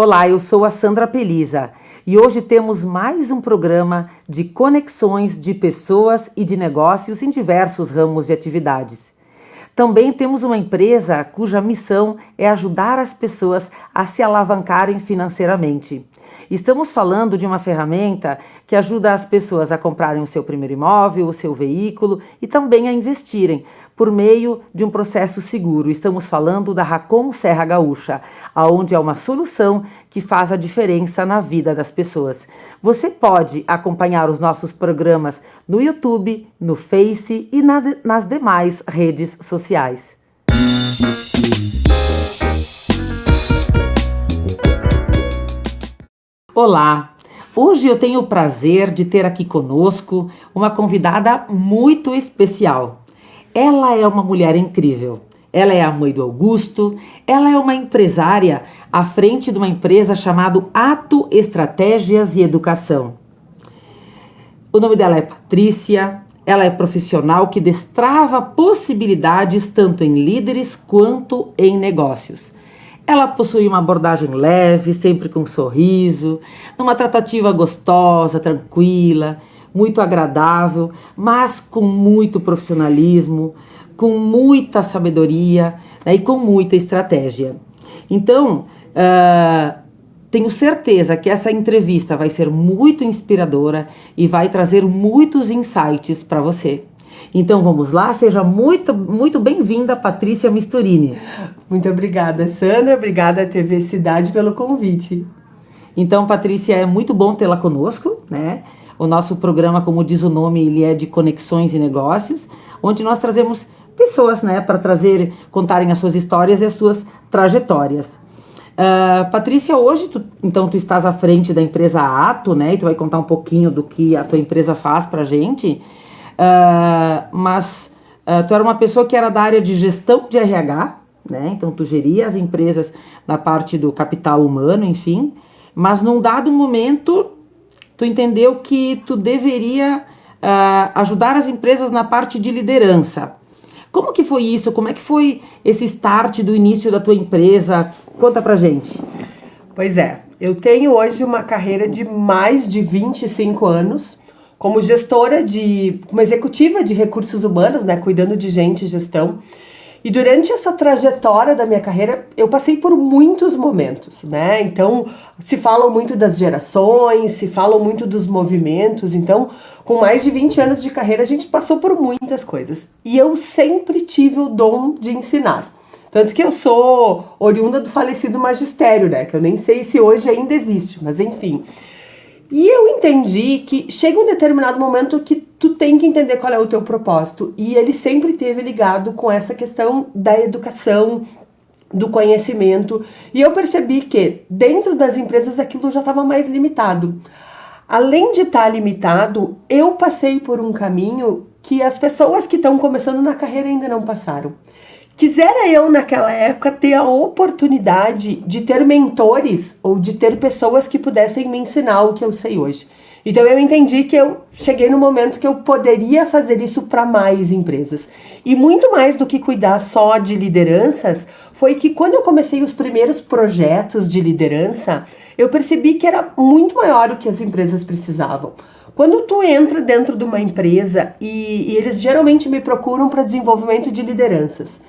Olá, eu sou a Sandra Pelisa e hoje temos mais um programa de conexões de pessoas e de negócios em diversos ramos de atividades. Também temos uma empresa cuja missão é ajudar as pessoas a se alavancarem financeiramente. Estamos falando de uma ferramenta que ajuda as pessoas a comprarem o seu primeiro imóvel, o seu veículo e também a investirem por meio de um processo seguro. Estamos falando da Racon Serra Gaúcha, onde é uma solução que faz a diferença na vida das pessoas. Você pode acompanhar os nossos programas no YouTube, no Face e nas demais redes sociais. Olá! Hoje eu tenho o prazer de ter aqui conosco uma convidada muito especial. Ela é uma mulher incrível. Ela é a mãe do Augusto, ela é uma empresária à frente de uma empresa chamada Ato Estratégias e Educação. O nome dela é Patrícia, ela é profissional que destrava possibilidades tanto em líderes quanto em negócios. Ela possui uma abordagem leve, sempre com um sorriso, numa tratativa gostosa, tranquila, muito agradável, mas com muito profissionalismo, com muita sabedoria, né, e com muita estratégia. Então, tenho certeza que essa entrevista vai ser muito inspiradora e vai trazer muitos insights para você. Então vamos lá, seja muito bem-vinda, Patrícia Misturini. Muito obrigada, Sandra, obrigada TV Cidade pelo convite. Então, Patrícia, é muito bom tê-la conosco, né? O nosso programa, como diz o nome, ele é de conexões e negócios, onde nós trazemos pessoas, né, para contarem as suas histórias e as suas trajetórias. Patrícia, hoje tu estás à frente da empresa Ato, né, e tu vai contar um pouquinho do que a tua empresa faz pra gente, mas tu era uma pessoa que era da área de gestão de RH, né, então tu geria as empresas na parte do capital humano, enfim, mas num dado momento tu entendeu que tu deveria ajudar as empresas na parte de liderança. Como que foi isso? Como é que foi esse start do início da tua empresa? Conta pra gente. Pois é, eu tenho hoje uma carreira de mais de 25 anos como gestora como executiva de recursos humanos, né, cuidando de gente e gestão. E durante essa trajetória da minha carreira, eu passei por muitos momentos, né? Então, se falam muito das gerações, se falam muito dos movimentos. Então, com mais de 20 anos de carreira, a gente passou por muitas coisas. E eu sempre tive o dom de ensinar. Tanto que eu sou oriunda do falecido magistério, né? Que eu nem sei se hoje ainda existe, mas enfim. E eu entendi que chega um determinado momento que tu tem que entender qual é o teu propósito. E ele sempre esteve ligado com essa questão da educação, do conhecimento. E eu percebi que dentro das empresas aquilo já estava mais limitado. Além de estar limitado, eu passei por um caminho que as pessoas que estão começando na carreira ainda não passaram. Quisera eu, naquela época, ter a oportunidade de ter mentores ou de ter pessoas que pudessem me ensinar o que eu sei hoje. Então eu entendi que eu cheguei no momento que eu poderia fazer isso para mais empresas. E muito mais do que cuidar só de lideranças, foi que quando eu comecei os primeiros projetos de liderança, eu percebi que era muito maior o que as empresas precisavam. Quando tu entra dentro de uma empresa e eles geralmente me procuram para desenvolvimento de lideranças.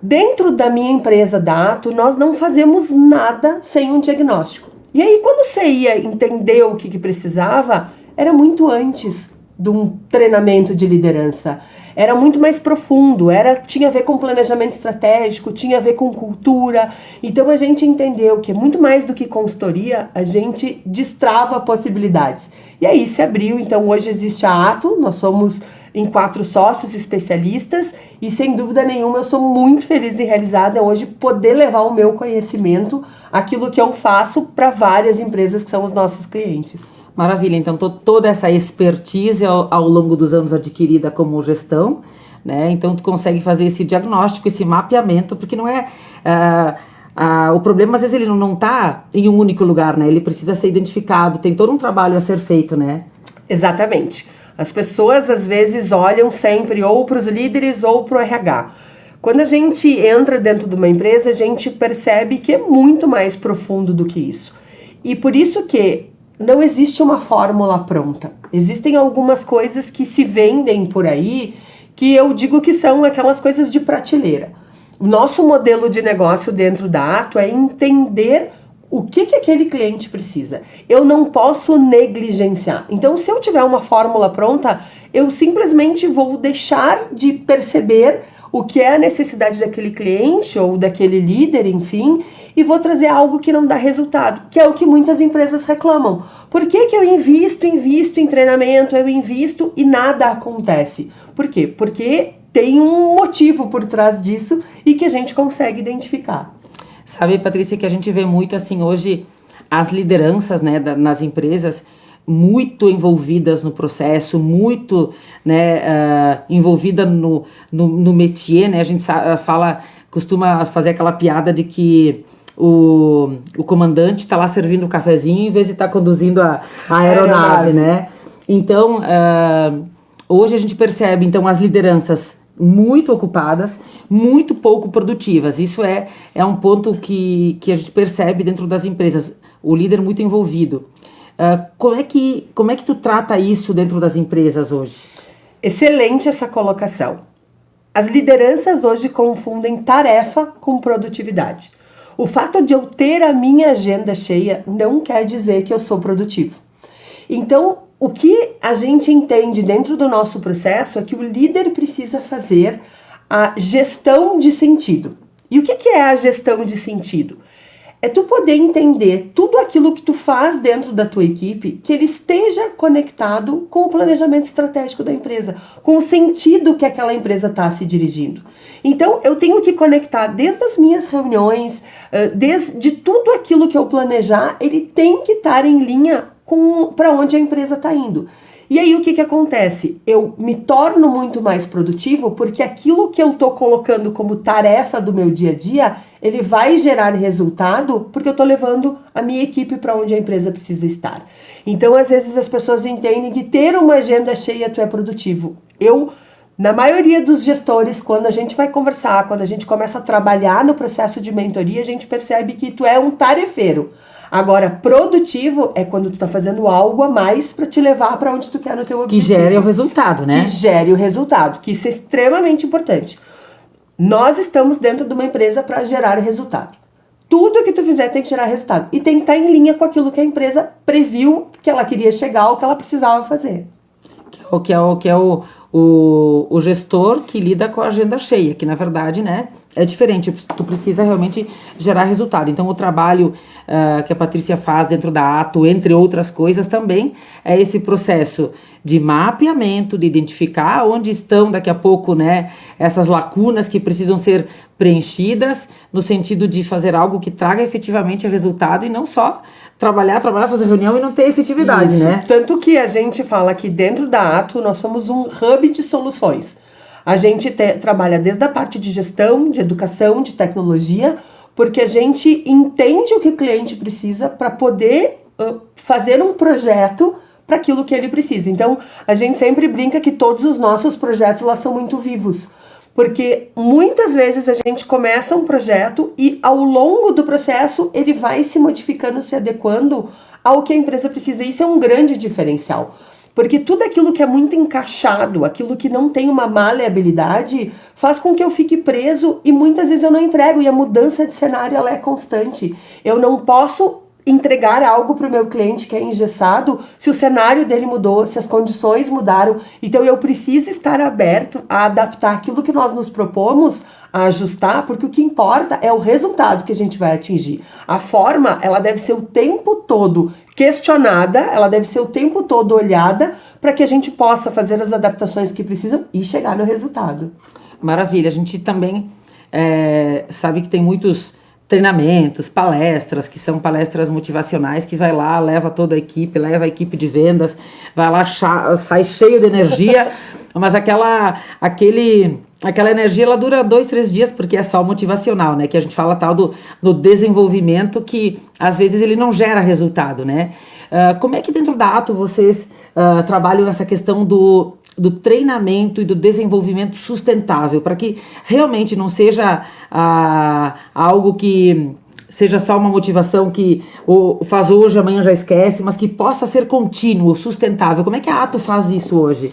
Dentro da minha empresa da Ato, nós não fazemos nada sem um diagnóstico. E aí, quando você ia entender o que precisava, era muito antes de um treinamento de liderança. Era muito mais profundo, tinha a ver com planejamento estratégico, tinha a ver com cultura. Então, a gente entendeu que muito mais do que consultoria, a gente destrava possibilidades. E aí se abriu, então hoje existe a Ato, nós somos em 4 sócios especialistas e sem dúvida nenhuma eu sou muito feliz e realizada hoje poder levar o meu conhecimento, aquilo que eu faço para várias empresas que são os nossos clientes. Maravilha, então toda essa expertise ao longo dos anos adquirida como gestão, né? Então tu consegue fazer esse diagnóstico, esse mapeamento, porque não é... o problema às vezes ele não está em um único lugar, né? Ele precisa ser identificado, tem todo um trabalho a ser feito, né? Exatamente. As pessoas às vezes olham sempre ou para os líderes ou para o RH. Quando a gente entra dentro de uma empresa, a gente percebe que é muito mais profundo do que isso. E por isso que não existe uma fórmula pronta. Existem algumas coisas que se vendem por aí, que eu digo que são aquelas coisas de prateleira. O nosso modelo de negócio dentro da Ato é entender o que aquele cliente precisa. Eu não posso negligenciar. Então, se eu tiver uma fórmula pronta, eu simplesmente vou deixar de perceber o que é a necessidade daquele cliente ou daquele líder, enfim, e vou trazer algo que não dá resultado, que é o que muitas empresas reclamam. Por que eu invisto em treinamento, eu invisto e nada acontece? Por quê? Porque tem um motivo por trás disso e que a gente consegue identificar. Sabe, Patrícia, que a gente vê muito assim hoje as lideranças, né, nas empresas muito envolvidas no processo, muito, né, envolvida no métier, né? A gente costuma fazer aquela piada de que o comandante está lá servindo o cafezinho em vez de estar conduzindo a aeronave, né? Então, hoje a gente percebe, então, as lideranças muito ocupadas, muito pouco produtivas. Isso é um ponto que a gente percebe dentro das empresas. O líder muito envolvido. Como é que tu trata isso dentro das empresas hoje? Excelente essa colocação. As lideranças hoje confundem tarefa com produtividade. O fato de eu ter a minha agenda cheia não quer dizer que eu sou produtivo. Então, o que a gente entende dentro do nosso processo é que o líder precisa fazer a gestão de sentido. E o que é a gestão de sentido? É tu poder entender tudo aquilo que tu faz dentro da tua equipe, que ele esteja conectado com o planejamento estratégico da empresa, com o sentido que aquela empresa está se dirigindo. Então, eu tenho que conectar desde as minhas reuniões, desde tudo aquilo que eu planejar, ele tem que estar em linha para onde a empresa está indo. E aí o que acontece? Eu me torno muito mais produtivo porque aquilo que eu estou colocando como tarefa do meu dia a dia, ele vai gerar resultado porque eu estou levando a minha equipe para onde a empresa precisa estar. Então, às vezes as pessoas entendem que ter uma agenda cheia tu é produtivo. Na maioria dos gestores, quando a gente vai conversar, quando a gente começa a trabalhar no processo de mentoria, a gente percebe que tu é um tarefeiro. Agora, produtivo é quando tu tá fazendo algo a mais para te levar para onde tu quer no teu objetivo. Que gere o resultado, né? Que gere o resultado, que isso é extremamente importante. Nós estamos dentro de uma empresa para gerar resultado. Tudo que tu fizer tem que gerar resultado. E tem que estar em linha com aquilo que a empresa previu que ela queria chegar ou que ela precisava fazer. Que é o gestor que lida com a agenda cheia, que na verdade, né, é diferente. Tu precisa realmente gerar resultado. Então, o trabalho que a Patrícia faz dentro da Ato, entre outras coisas, também é esse processo de mapeamento, de identificar onde estão daqui a pouco, né, essas lacunas que precisam ser preenchidas, no sentido de fazer algo que traga efetivamente resultado e não só trabalhar, fazer reunião e não ter efetividade, isso, né? Tanto que a gente fala que dentro da Ato nós somos um hub de soluções. A gente trabalha desde a parte de gestão, de educação, de tecnologia, porque a gente entende o que o cliente precisa para poder fazer um projeto para aquilo que ele precisa. Então, a gente sempre brinca que todos os nossos projetos lá são muito vivos. Porque muitas vezes a gente começa um projeto e ao longo do processo ele vai se modificando, se adequando ao que a empresa precisa. Isso é um grande diferencial. Porque tudo aquilo que é muito encaixado, aquilo que não tem uma maleabilidade, faz com que eu fique preso e muitas vezes eu não entrego. E a mudança de cenário ela é constante. Eu não posso entregar algo para o meu cliente que é engessado se o cenário dele mudou, se as condições mudaram. Então eu preciso estar aberto a adaptar aquilo que nós nos propomos, a ajustar, porque o que importa é o resultado que a gente vai atingir. A forma, ela deve ser o tempo todo questionada, ela deve ser o tempo todo olhada para que a gente possa fazer as adaptações que precisam e chegar no resultado. Maravilha, a gente também sabe que tem muitos treinamentos, palestras, que são palestras motivacionais, que vai lá, leva toda a equipe, leva a equipe de vendas, vai lá, sai cheio de energia, mas aquela energia, ela dura 2, 3 dias, porque é só motivacional, né, que a gente fala tal do desenvolvimento, que às vezes ele não gera resultado, né. Como é que dentro da Ato vocês trabalham essa questão do do treinamento e do desenvolvimento sustentável, para que realmente não seja algo que seja só uma motivação que faz hoje, amanhã já esquece, mas que possa ser contínuo, sustentável. Como é que a Ato faz isso hoje?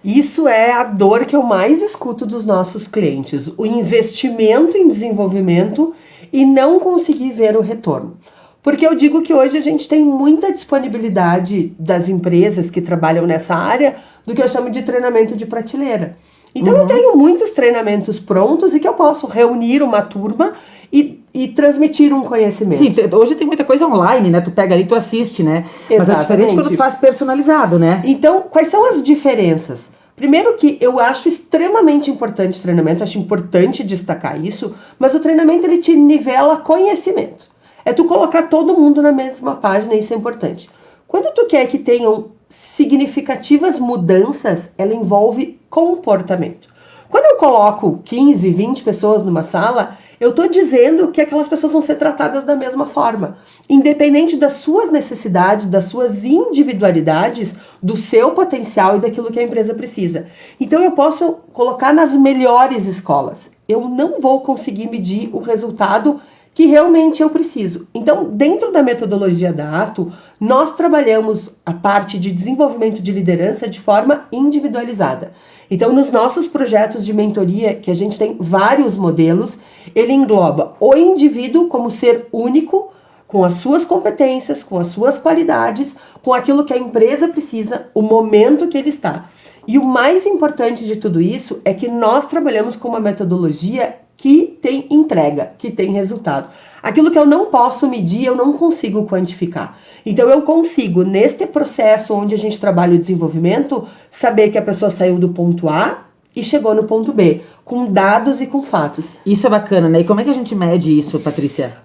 Isso é a dor que eu mais escuto dos nossos clientes, o investimento em desenvolvimento e não conseguir ver o retorno. Porque eu digo que hoje a gente tem muita disponibilidade das empresas que trabalham nessa área do que eu chamo de treinamento de prateleira. Então eu tenho muitos treinamentos prontos e que eu posso reunir uma turma e transmitir um conhecimento. Sim, hoje tem muita coisa online, né? Tu pega ali, tu assiste, né? Exatamente. Mas é diferente quando tu faz personalizado, né? Então, quais são as diferenças? Primeiro que eu acho extremamente importante o treinamento, acho importante destacar isso, mas o treinamento ele te nivela conhecimento. É tu colocar todo mundo na mesma página, isso é importante. Quando tu quer que tenham significativas mudanças, ela envolve comportamento. Quando eu coloco 15, 20 pessoas numa sala, eu estou dizendo que aquelas pessoas vão ser tratadas da mesma forma, independente das suas necessidades, das suas individualidades, do seu potencial e daquilo que a empresa precisa. Então eu posso colocar nas melhores escolas. Eu não vou conseguir medir o resultado que realmente eu preciso. Então, dentro da metodologia da Ato, nós trabalhamos a parte de desenvolvimento de liderança de forma individualizada. Então, nos nossos projetos de mentoria, que a gente tem vários modelos, ele engloba o indivíduo como ser único, com as suas competências, com as suas qualidades, com aquilo que a empresa precisa, o momento que ele está. E o mais importante de tudo isso é que nós trabalhamos com uma metodologia que tem entrega, que tem resultado. Aquilo que eu não posso medir, eu não consigo quantificar. Então eu consigo, neste processo onde a gente trabalha o desenvolvimento, saber que a pessoa saiu do ponto A e chegou no ponto B, com dados e com fatos. Isso é bacana, né? E como é que a gente mede isso, Patrícia?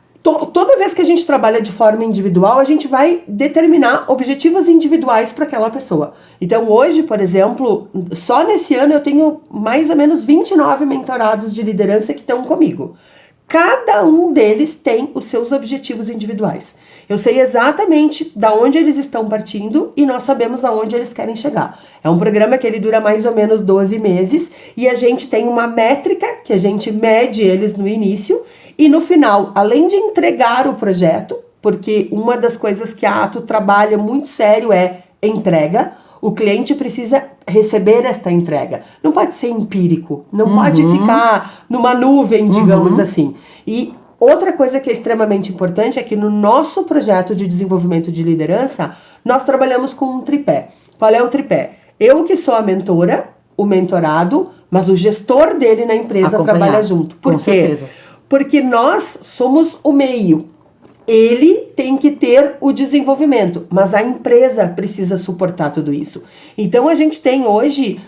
Toda vez que a gente trabalha de forma individual, a gente vai determinar objetivos individuais para aquela pessoa. Então hoje, por exemplo, só nesse ano eu tenho mais ou menos 29 mentorados de liderança que estão comigo. Cada um deles tem os seus objetivos individuais. Eu sei exatamente da onde eles estão partindo e nós sabemos aonde eles querem chegar. É um programa que ele dura mais ou menos 12 meses e a gente tem uma métrica que a gente mede eles no início e no final, além de entregar o projeto, porque uma das coisas que a Ato trabalha muito sério é entrega, o cliente precisa receber esta entrega. Não pode ser empírico, não pode ficar numa nuvem, digamos assim. E outra coisa que é extremamente importante é que no nosso projeto de desenvolvimento de liderança, nós trabalhamos com um tripé. Qual é o tripé? Eu que sou a mentora, o mentorado, mas o gestor dele na empresa trabalha junto. Por quê? Certeza. Porque nós somos o meio. Ele tem que ter o desenvolvimento, mas a empresa precisa suportar tudo isso. Então a gente tem hoje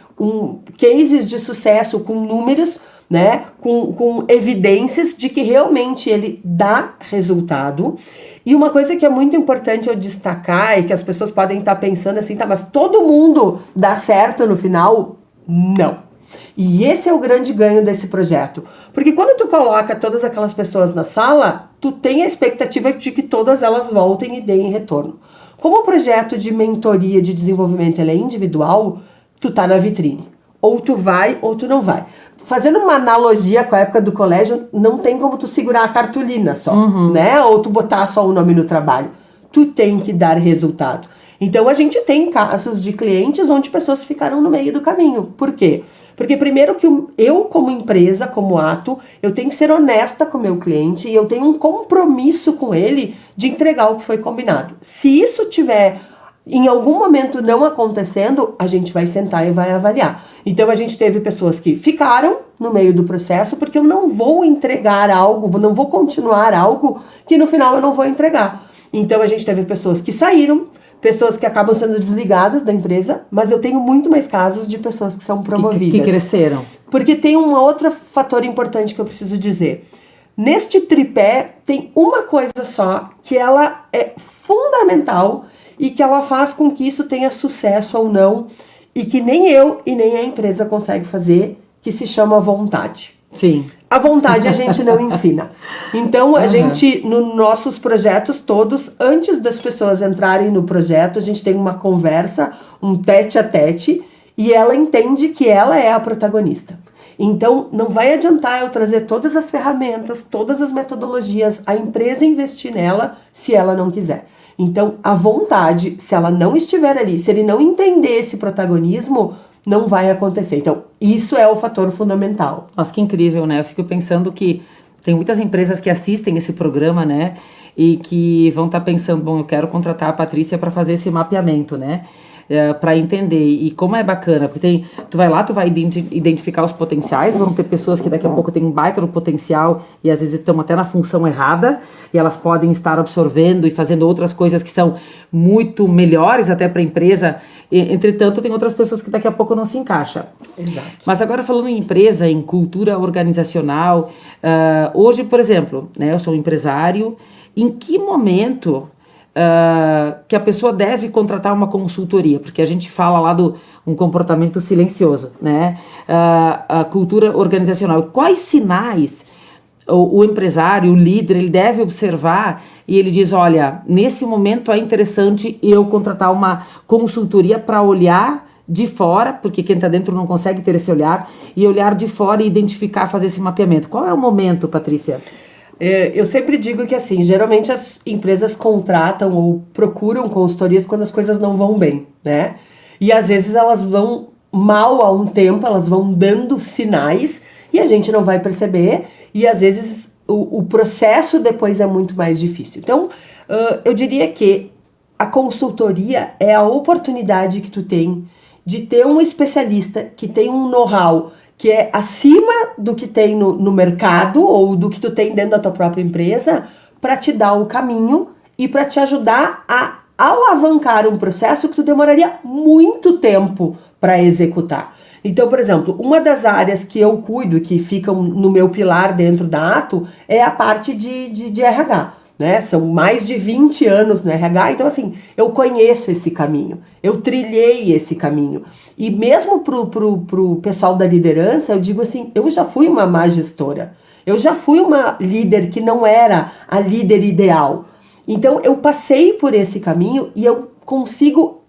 cases de sucesso com números, né, com evidências de que realmente ele dá resultado. E uma coisa que é muito importante eu destacar e que as pessoas podem estar pensando assim, tá, mas todo mundo dá certo no final? Não. E esse é o grande ganho desse projeto. Porque quando tu coloca todas aquelas pessoas na sala, tu tem a expectativa de que todas elas voltem e deem retorno. Como o projeto de mentoria de desenvolvimento ele é individual, tu tá na vitrine. Ou tu vai ou tu não vai. Fazendo uma analogia com a época do colégio, não tem como tu segurar a cartolina só, né? Ou tu botar só o nome no trabalho. Tu tem que dar resultado. Então a gente tem casos de clientes onde pessoas ficaram no meio do caminho. Por quê? Porque primeiro que eu como empresa, como Ato, eu tenho que ser honesta com o meu cliente e eu tenho um compromisso com ele de entregar o que foi combinado. Se isso tiver em algum momento não acontecendo, a gente vai sentar e vai avaliar. Então a gente teve pessoas que ficaram no meio do processo porque eu não vou entregar algo, não vou continuar algo que no final eu não vou entregar. Então a gente teve pessoas que saíram, pessoas que acabam sendo desligadas da empresa, mas eu tenho muito mais casos de pessoas que são promovidas. Que cresceram. Porque tem um outro fator importante que eu preciso dizer. Neste tripé tem uma coisa só que ela é fundamental e que ela faz com que isso tenha sucesso ou não e que nem eu e nem a empresa consegue fazer, que se chama vontade. Sim. A vontade a gente não ensina. Então, a gente, nos nossos projetos todos, antes das pessoas entrarem no projeto, a gente tem uma conversa, um tete a tete, e ela entende que ela é a protagonista. Então, não vai adiantar eu trazer todas as ferramentas, todas as metodologias, a empresa investir nela se ela não quiser. Então, a vontade, se ela não estiver ali, se ele não entender esse protagonismo, não vai acontecer. Então, isso é o fator fundamental. Nossa, que incrível, né? Eu fico pensando que tem muitas empresas que assistem esse programa, né? E que vão estar pensando, bom, eu quero contratar a Patrícia para fazer esse mapeamento, né? Para entender. E como é bacana, porque tu vai lá, tu vai identificar os potenciais, vão ter pessoas que daqui a pouco têm um baita no potencial e às vezes estão até na função errada, e elas podem estar absorvendo e fazendo outras coisas que são muito melhores até para a empresa. Entretanto, tem outras pessoas que daqui a pouco não se encaixam. Exato. Mas agora falando em empresa, em cultura organizacional, hoje, por exemplo, né, eu sou um empresário, em que momento que a pessoa deve contratar uma consultoria? Porque a gente fala lá do um comportamento silencioso, né? A cultura organizacional. Quais sinais o empresário, o líder, ele deve observar e ele diz, olha, nesse momento é interessante eu contratar uma consultoria para olhar de fora, porque quem está dentro não consegue ter esse olhar, e olhar de fora e identificar, fazer esse mapeamento. Qual é o momento, Patrícia? Eu sempre digo que, assim, geralmente as empresas contratam ou procuram consultorias quando as coisas não vão bem, né? E às vezes elas vão mal há um tempo, elas vão dando sinais e a gente não vai perceber, e às vezes o processo depois é muito mais difícil. Então, eu diria que a consultoria é a oportunidade que tu tem de ter um especialista que tem um know-how que é acima do que tem no mercado ou do que tu tem dentro da tua própria empresa, para te dar o caminho e para te ajudar a alavancar um processo que tu demoraria muito tempo para executar. Então, por exemplo, uma das áreas que eu cuido, que ficam no meu pilar dentro da Ato, é a parte de RH. Né? São mais de 20 anos no RH, então assim, eu conheço esse caminho, eu trilhei esse caminho. E mesmo pro pessoal da liderança, eu digo assim, eu já fui uma má gestora, eu já fui uma líder que não era a líder ideal. Então eu passei por esse caminho e eu consigo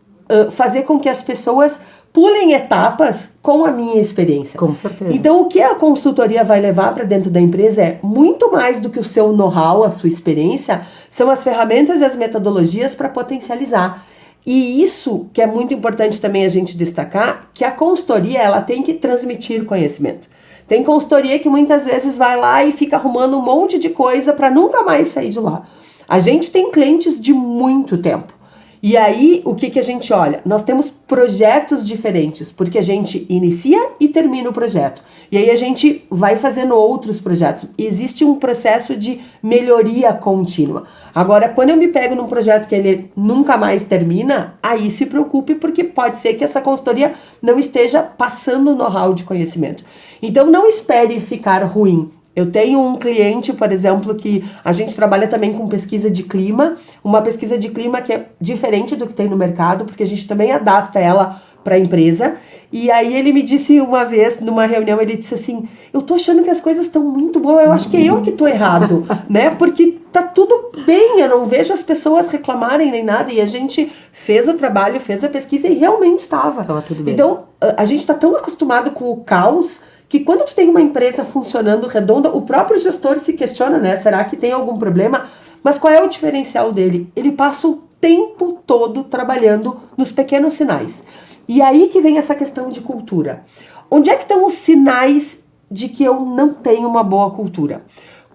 fazer com que as pessoas pulem etapas com a minha experiência. Com certeza. Então, o que a consultoria vai levar para dentro da empresa é muito mais do que o seu know-how, a sua experiência, são as ferramentas e as metodologias para potencializar. E isso que é muito importante também a gente destacar, que a consultoria ela tem que transmitir conhecimento. Tem consultoria que muitas vezes vai lá e fica arrumando um monte de coisa para nunca mais sair de lá. A gente tem clientes de muito tempo. E aí, o que a gente olha? Nós temos projetos diferentes, porque a gente inicia e termina o projeto. E aí a gente vai fazendo outros projetos. Existe um processo de melhoria contínua. Agora, quando eu me pego num projeto que ele nunca mais termina, aí se preocupe, porque pode ser que essa consultoria não esteja passando o know-how de conhecimento. Então, não espere ficar ruim. Eu tenho um cliente, por exemplo, que a gente trabalha também com pesquisa de clima, uma pesquisa de clima que é diferente do que tem no mercado, porque a gente também adapta ela para a empresa. E aí ele me disse uma vez, numa reunião, ele disse assim, eu tô achando que as coisas estão muito boas, eu acho que é eu que tô errado, né? Porque tá tudo bem, eu não vejo as pessoas reclamarem nem nada, e a gente fez o trabalho, fez a pesquisa e realmente estava. Tava tudo bem. Então, a gente tá tão acostumado com o caos, que quando tu tem uma empresa funcionando redonda, o próprio gestor se questiona, né? Será que tem algum problema? Mas qual é o diferencial dele? Ele passa o tempo todo trabalhando nos pequenos sinais. E aí que vem essa questão de cultura. Onde é que estão os sinais de que eu não tenho uma boa cultura?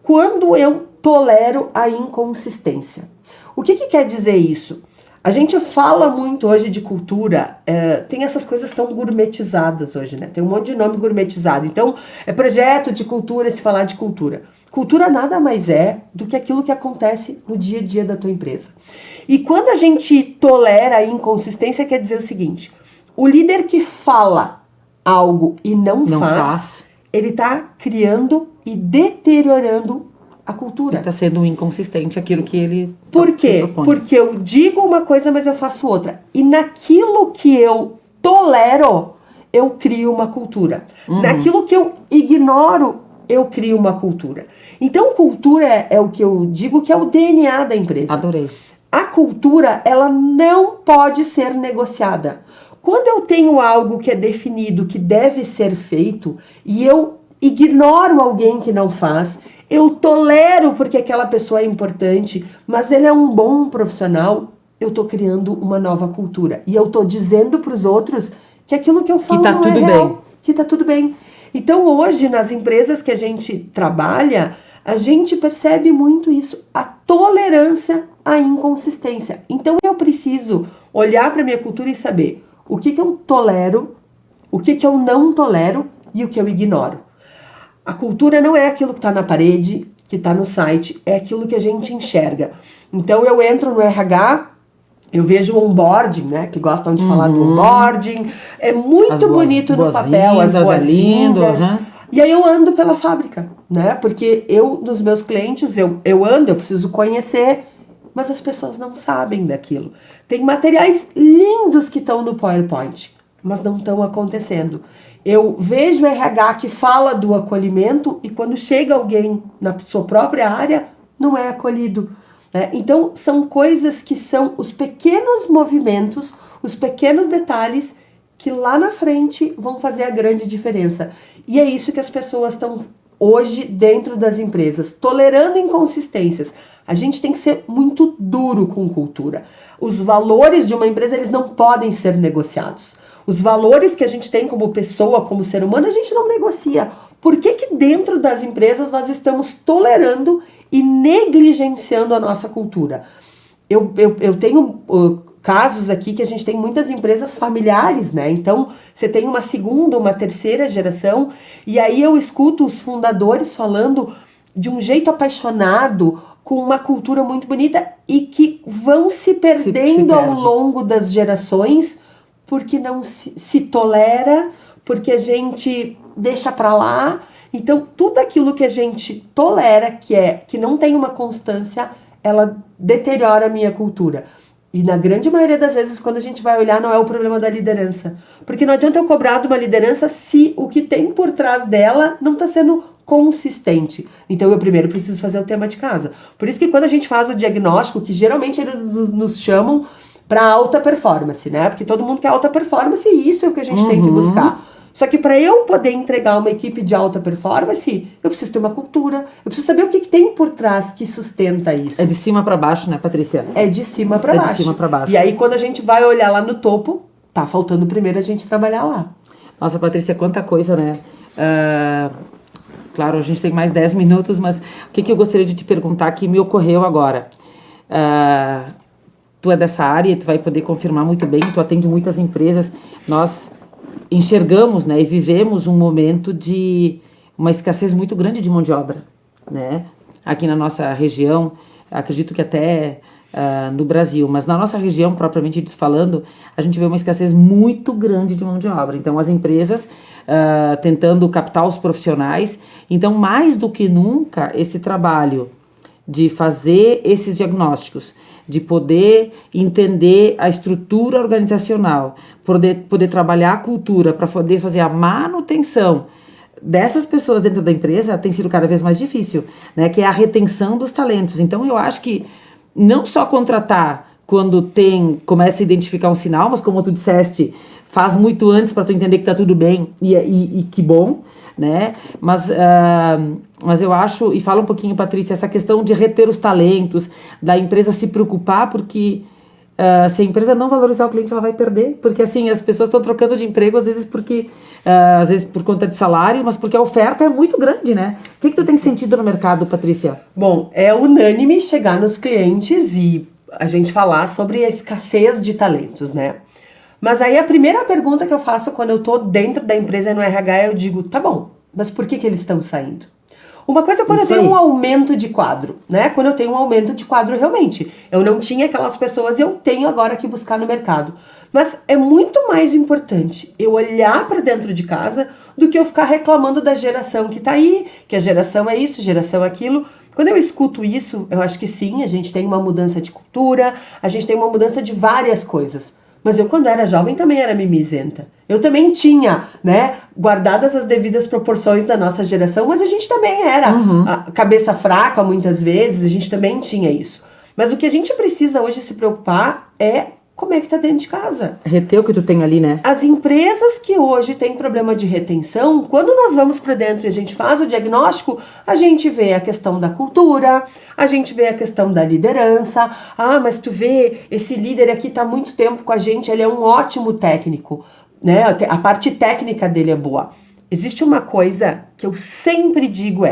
Quando eu tolero a inconsistência. O que quer dizer isso? A gente fala muito hoje de cultura, tem essas coisas tão gourmetizadas hoje, né? Tem um monte de nome gourmetizado. Então, é projeto de cultura se falar de cultura. Cultura nada mais é do que aquilo que acontece no dia a dia da tua empresa. E quando a gente tolera a inconsistência, quer dizer o seguinte, o líder que fala algo e não faz, ele está criando e deteriorando a cultura. Está sendo inconsistente aquilo que ele Por quê? Porque eu digo uma coisa, mas eu faço outra. E naquilo que eu tolero, eu crio uma cultura. Naquilo que eu ignoro, eu crio uma cultura. Então, cultura é o que eu digo que é o DNA da empresa. Adorei. A cultura, ela não pode ser negociada. Quando eu tenho algo que é definido, que deve ser feito, e eu ignoro alguém que não faz, eu tolero porque aquela pessoa é importante, mas ele é um bom profissional, eu tô criando uma nova cultura. E eu tô dizendo pros outros que aquilo que eu falo Que tá não tudo é real, bem. que tá tudo bem. Então hoje, nas empresas que a gente trabalha, a gente percebe muito isso, a tolerância à inconsistência. Então eu preciso olhar para minha cultura e saber o que eu tolero, o que eu não tolero e o que eu ignoro. A cultura não é aquilo que está na parede, que está no site, é aquilo que a gente enxerga. Então eu entro no RH, eu vejo o onboarding, né? Que gostam de falar do onboarding. É muito bonito no papel, as boas-vindas. E aí eu ando pela fábrica, né? Porque eu, dos meus clientes, eu ando, eu preciso conhecer, mas as pessoas não sabem daquilo. Tem materiais lindos que estão no PowerPoint, mas não estão acontecendo. Eu vejo RH que fala do acolhimento e quando chega alguém na sua própria área, não é acolhido. Né? Então, são coisas que são os pequenos movimentos, os pequenos detalhes que lá na frente vão fazer a grande diferença. E é isso que as pessoas estão hoje dentro das empresas, tolerando inconsistências. A gente tem que ser muito duro com cultura. Os valores de uma empresa, eles não podem ser negociados. Os valores que a gente tem como pessoa, como ser humano, a gente não negocia. Por que que dentro das empresas nós estamos tolerando e negligenciando a nossa cultura? Eu tenho casos aqui que a gente tem muitas empresas familiares, né? Então, você tem uma segunda, uma terceira geração, e aí eu escuto os fundadores falando de um jeito apaixonado, com uma cultura muito bonita, e que vão se perdendo ao longo das gerações, porque não se tolera, porque a gente deixa pra lá. Então, tudo aquilo que a gente tolera, que não tem uma constância, ela deteriora a minha cultura. E na grande maioria das vezes, quando a gente vai olhar, não é o problema da liderança. Porque não adianta eu cobrar de uma liderança se o que tem por trás dela não está sendo consistente. Então eu primeiro preciso fazer o tema de casa. Por isso que quando a gente faz o diagnóstico, que geralmente eles nos chamam para alta performance, né? Porque todo mundo quer alta performance e isso é o que a gente tem que buscar. Só que para eu poder entregar uma equipe de alta performance, eu preciso ter uma cultura, eu preciso saber o que tem por trás que sustenta isso. É de cima para baixo, né, Patrícia? É de cima para baixo. É de cima para baixo. E aí quando a gente vai olhar lá no topo, tá faltando primeiro a gente trabalhar lá. Nossa, Patrícia, quanta coisa, né? Claro, a gente tem mais 10 minutos, mas o que eu gostaria de te perguntar que me ocorreu agora? Tu é dessa área, tu vai poder confirmar muito bem, tu atende muitas empresas, nós enxergamos, né, e vivemos um momento de uma escassez muito grande de mão de obra, né? Aqui na nossa região, acredito que até no Brasil, mas na nossa região, propriamente falando, a gente vê uma escassez muito grande de mão de obra. Então, as empresas tentando captar os profissionais. Então, mais do que nunca, esse trabalho de fazer esses diagnósticos, de poder entender a estrutura organizacional, poder trabalhar a cultura para poder fazer a manutenção dessas pessoas dentro da empresa tem sido cada vez mais difícil, né? Que é a retenção dos talentos. Então eu acho que não só contratar quando começa a identificar um sinal, mas como tu disseste, faz muito antes para tu entender que tá tudo bem e que bom, né? Mas eu acho, e fala um pouquinho, Patrícia, essa questão de reter os talentos, da empresa se preocupar, porque se a empresa não valorizar o cliente, ela vai perder, porque assim, as pessoas estão trocando de emprego, às vezes por conta de salário, mas porque a oferta é muito grande, né? O que tu tem sentido no mercado, Patrícia? Bom, é unânime chegar nos clientes e a gente falar sobre a escassez de talentos, né? Mas aí a primeira pergunta que eu faço quando eu tô dentro da empresa no RH, eu digo, tá bom, mas por que eles estão saindo? Uma coisa é quando eu tenho um aumento de quadro, né? Quando eu tenho um aumento de quadro, realmente, eu não tinha aquelas pessoas, eu tenho agora que buscar no mercado. Mas é muito mais importante eu olhar para dentro de casa do que eu ficar reclamando da geração que tá aí, que a geração é isso, geração é aquilo. Quando eu escuto isso, eu acho que sim, a gente tem uma mudança de cultura, a gente tem uma mudança de várias coisas. Mas eu, quando era jovem, também era mimizenta. Eu também tinha, né, guardadas as devidas proporções da nossa geração, mas a gente também era a cabeça fraca muitas vezes, a gente também tinha isso. Mas o que a gente precisa hoje se preocupar é como é que tá dentro de casa. Reter o que tu tem ali, né? As empresas que hoje têm problema de retenção, quando nós vamos para dentro e a gente faz o diagnóstico, a gente vê a questão da cultura, a gente vê a questão da liderança. Ah, mas tu vê, esse líder aqui tá há muito tempo com a gente, ele é um ótimo técnico, né? A parte técnica dele é boa. Existe uma coisa que eu sempre digo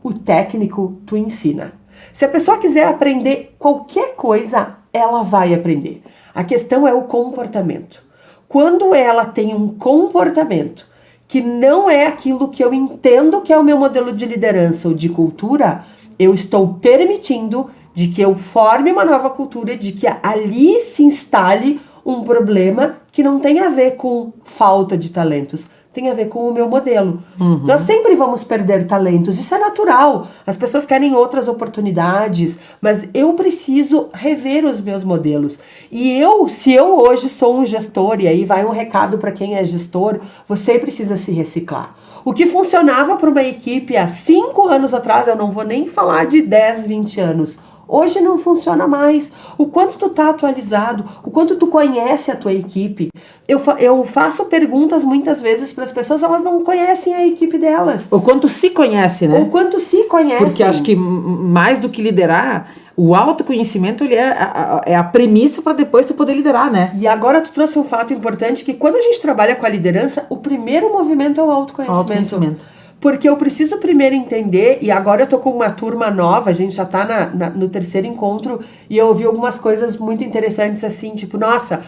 o técnico tu ensina. Se a pessoa quiser aprender qualquer coisa, ela vai aprender. A questão é o comportamento. Quando ela tem um comportamento que não é aquilo que eu entendo que é o meu modelo de liderança ou de cultura, eu estou permitindo de que eu forme uma nova cultura, de que ali se instale um problema que não tem a ver com falta de talentos, tem a ver com o meu modelo. Nós sempre vamos perder talentos, isso é natural. As pessoas querem outras oportunidades, mas eu preciso rever os meus modelos. E se eu hoje sou um gestor, e aí vai um recado para quem é gestor, você precisa se reciclar. O que funcionava para uma equipe há 5 anos atrás, eu não vou nem falar de 10, 20 anos, hoje não funciona mais. O quanto tu tá atualizado, o quanto tu conhece a tua equipe. Eu faço perguntas muitas vezes para as pessoas, elas não conhecem a equipe delas. O quanto se conhece, né? O quanto se conhece. Porque acho que mais do que liderar, o autoconhecimento ele é a premissa para depois tu poder liderar, né? E agora tu trouxe um fato importante, que quando a gente trabalha com a liderança, o primeiro movimento é o autoconhecimento. Porque eu preciso primeiro entender, e agora eu tô com uma turma nova, a gente já tá no terceiro encontro, e eu ouvi algumas coisas muito interessantes assim, tipo, nossa,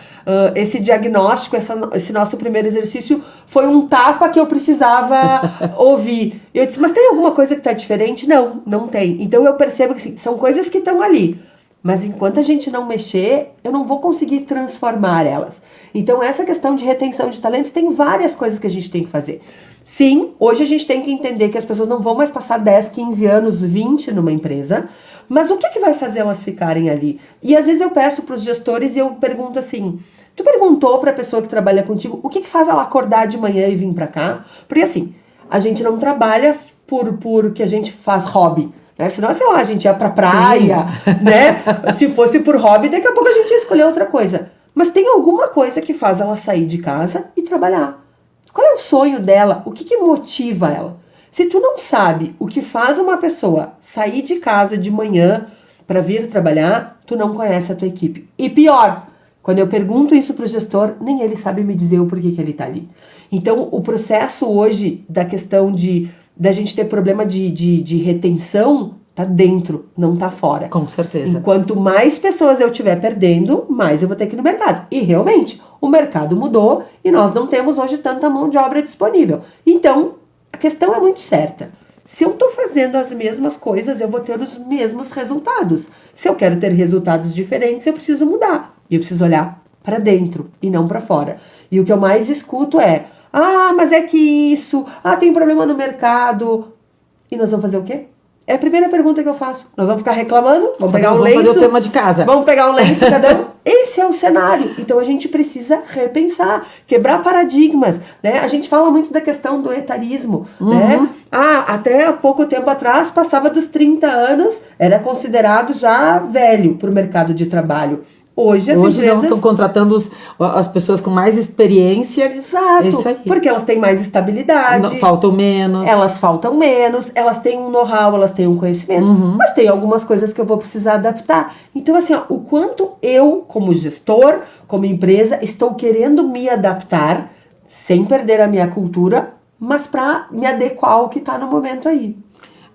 esse diagnóstico, esse nosso primeiro exercício foi um tapa que eu precisava ouvir. E eu disse, mas tem alguma coisa que tá diferente? Não, não tem. Então eu percebo que assim, são coisas que estão ali, mas enquanto a gente não mexer, eu não vou conseguir transformar elas. Então essa questão de retenção de talentos, tem várias coisas que a gente tem que fazer. Sim, hoje a gente tem que entender que as pessoas não vão mais passar 10, 15 anos, 20 numa empresa, mas o que vai fazer elas ficarem ali? E às vezes eu peço para os gestores e eu pergunto assim, tu perguntou para a pessoa que trabalha contigo o que faz ela acordar de manhã e vir para cá? Porque assim, a gente não trabalha por que a gente faz hobby, né? Senão, sei lá, a gente ia pra praia, né? Se fosse por hobby, daqui a pouco a gente ia escolher outra coisa. Mas tem alguma coisa que faz ela sair de casa e trabalhar. Qual é o sonho dela? O que motiva ela? Se tu não sabe o que faz uma pessoa sair de casa de manhã para vir trabalhar, tu não conhece a tua equipe. E pior, quando eu pergunto isso pro gestor, nem ele sabe me dizer o porquê que ele tá ali. Então, o processo hoje da questão da gente ter problema de retenção tá dentro, não tá fora. Com certeza. Enquanto mais pessoas eu estiver perdendo, mais eu vou ter que ir no mercado. E realmente, o mercado mudou e nós não temos hoje tanta mão de obra disponível. Então, a questão é muito certa. Se eu estou fazendo as mesmas coisas, eu vou ter os mesmos resultados. Se eu quero ter resultados diferentes, eu preciso mudar. E eu preciso olhar para dentro e não para fora. E o que eu mais escuto é, mas é que isso, tem problema no mercado. E nós vamos fazer o quê? É a primeira pergunta que eu faço. Nós vamos ficar reclamando? Vamos pegar um lenço? Vamos fazer o tema de casa. Vamos pegar um lenço cada um? Esse é o cenário. Então a gente precisa repensar, quebrar paradigmas, né? A gente fala muito da questão do etarismo, né? Até há pouco tempo atrás, passava dos 30 anos, era considerado já velho para o mercado de trabalho. Hoje empresas... não estão contratando as pessoas com mais experiência. Exato, isso aí. Porque elas têm mais estabilidade. Faltam menos. Elas faltam menos, elas têm um know-how, elas têm um conhecimento, mas tem algumas coisas que eu vou precisar adaptar. Então, assim, o quanto eu, como gestor, como empresa, estou querendo me adaptar, sem perder a minha cultura, mas para me adequar ao que está no momento aí.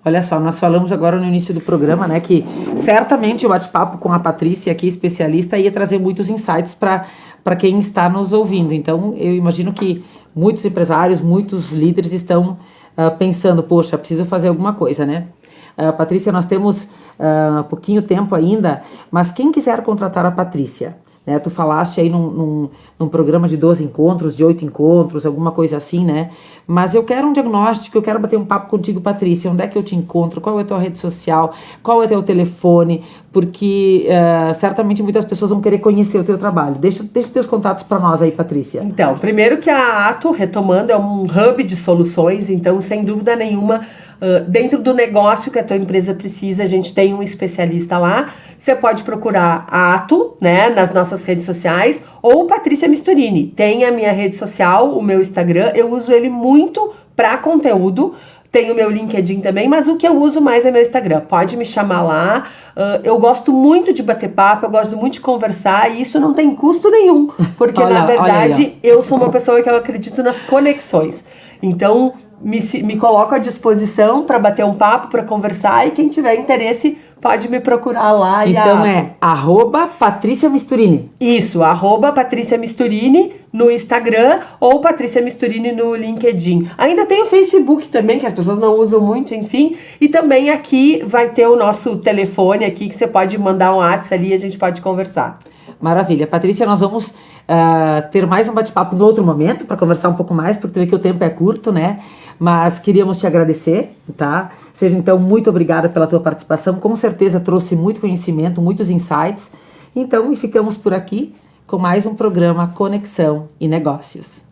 Olha só, nós falamos agora no início do programa, né, que certamente o bate-papo com a Patrícia, aqui especialista, ia trazer muitos insights para quem está nos ouvindo. Então, eu imagino que muitos empresários, muitos líderes estão pensando, poxa, preciso fazer alguma coisa, né? Patrícia, nós temos pouquinho tempo ainda, mas quem quiser contratar a Patrícia, né? Tu falaste aí num programa de 12 encontros, de 8 encontros, alguma coisa assim, né? Mas eu quero um diagnóstico, eu quero bater um papo contigo, Patrícia. Onde é que eu te encontro? Qual é a tua rede social? Qual é o teu telefone? Porque certamente muitas pessoas vão querer conhecer o teu trabalho. Deixa teus contatos para nós aí, Patrícia. Então, primeiro que a Ato, retomando, é um hub de soluções. Então, sem dúvida nenhuma, dentro do negócio que a tua empresa precisa, a gente tem um especialista lá. Você pode procurar a Ato, né, nas nossas redes sociais, ou Patrícia Misturini. Tem a minha rede social, o meu Instagram, eu uso ele muito para conteúdo. Tem o meu LinkedIn também, mas o que eu uso mais é meu Instagram. Pode me chamar lá. Eu gosto muito de bater papo, eu gosto muito de conversar, e isso não tem custo nenhum, porque na verdade eu sou uma pessoa que eu acredito nas conexões. Então, me coloco à disposição para bater um papo, para conversar, e quem tiver interesse pode me procurar lá. Então é @Patrícia Misturini. Isso, @Patrícia Misturini no Instagram ou Patrícia Misturini no LinkedIn. Ainda tem o Facebook também, que as pessoas não usam muito, enfim. E também aqui vai ter o nosso telefone aqui, que você pode mandar um WhatsApp ali e a gente pode conversar. Maravilha. Patrícia, nós vamos ter mais um bate-papo no outro momento, para conversar um pouco mais, porque tu vê que o tempo é curto, né? Mas queríamos te agradecer, tá? Seja então, muito obrigada pela tua participação. Com certeza trouxe muito conhecimento, muitos insights. Então, e ficamos por aqui com mais um programa Conexão e Negócios.